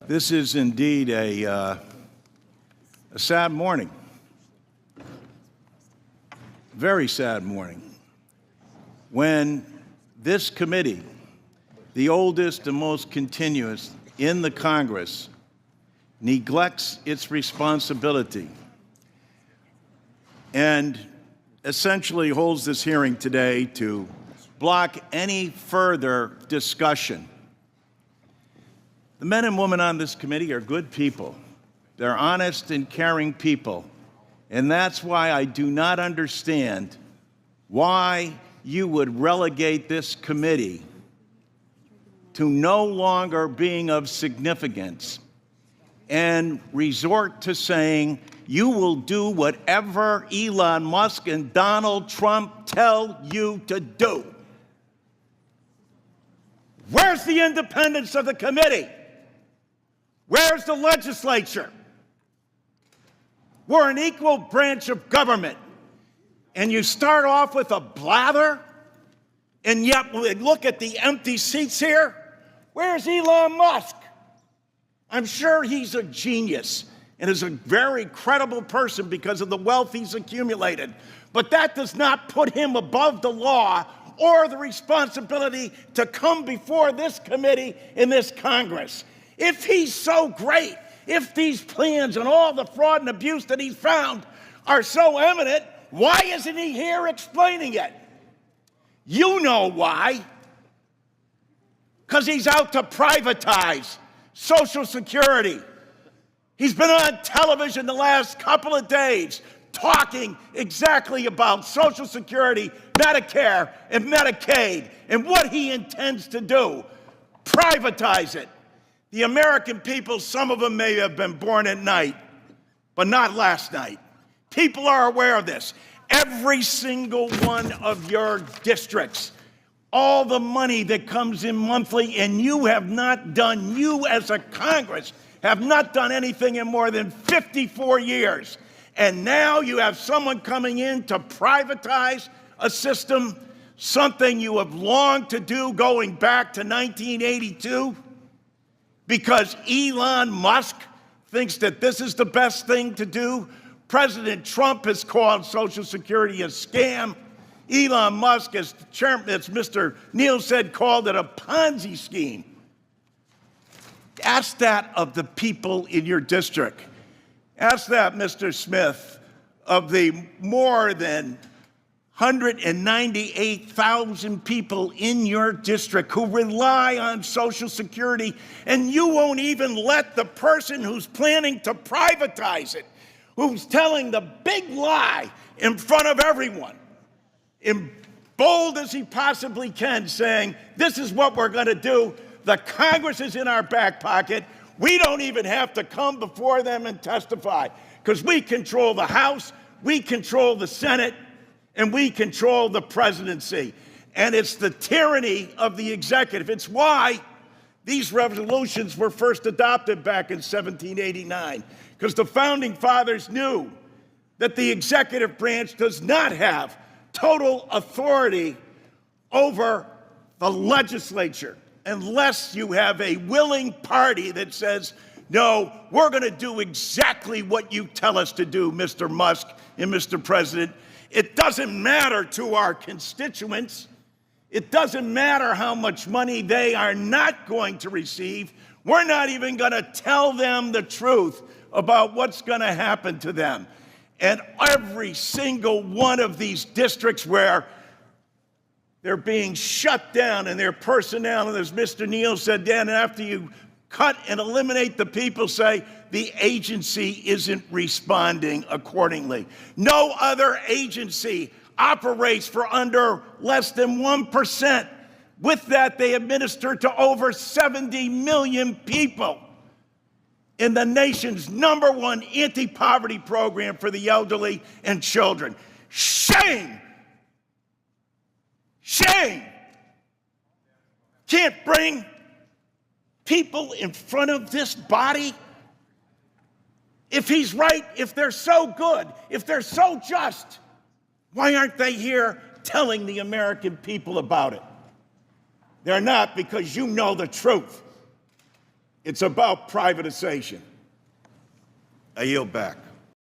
This is indeed a sad morning, very sad morning, when this committee, the oldest and most continuous in the Congress, neglects its responsibility and essentially holds this hearing today to block any further discussion. The men and women on this committee are good people. They're honest and caring people. And that's why I do not understand why you would relegate this committee to no longer being of significance and resort to saying you will do whatever Elon Musk and Donald Trump tell you to do. Where's the independence of the committee? Where's the legislature? We're an equal branch of government. And you start off with a blather, and yet we look at the empty seats here. Where's Elon Musk? I'm sure he's a genius and is a very credible person because of the wealth he's accumulated. But that does not put him above the law or the responsibility to come before this committee in this Congress. If he's so great, if these plans and all the fraud and abuse that he's found are so evident, why isn't he here explaining it? You know why. Because he's out to privatize Social Security. He's been on television the last couple of days talking exactly about Social Security, Medicare, and Medicaid, and what he intends to do. Privatize it. The American people, some of them may have been born at night, but not last night. People are aware of this. Every single one of your districts, all the money that comes in monthly, and you have not done, you as a Congress, have not done anything in more than 54 years. And now you have someone coming in to privatize a system, something you have longed to do going back to 1982. Because Elon Musk thinks that this is the best thing to do. President Trump has called Social Security a scam. Elon Musk, as Mr. Neal said, called it a Ponzi scheme. Ask that of the people in your district. Ask that, Mr. Smith, of the more than 198,000 people in your district who rely on Social Security, and you won't even let the person who's planning to privatize it, who's telling the big lie in front of everyone, in bold as he possibly can, saying, this is what we're going to do. The Congress is in our back pocket. We don't even have to come before them and testify because we control the House, we control the Senate, and we control the presidency. And it's the tyranny of the executive. It's why these resolutions were first adopted back in 1789, because the founding fathers knew that the executive branch does not have total authority over the legislature unless you have a willing party that says, no, we're going to do exactly what you tell us to do, Mr. Musk and Mr. President. It doesn't matter to our constituents. It doesn't matter how much money they are not going to receive. We're not even going to tell them the truth about what's going to happen to them. And every single one of these districts where they're being shut down and their personnel, and as Mr. Neal said, Dan, after you cut and eliminate the people, say the agency isn't responding accordingly. No other agency operates for under less than 1%. With that, they administer to over 70 million people in the nation's #1 anti-poverty program for the elderly and children. Shame! Shame! Can't bring people in front of this body? If he's right, if they're so good, if they're so just, why aren't they here telling the American people about it? They're not, because you know the truth. It's about privatization. I yield back.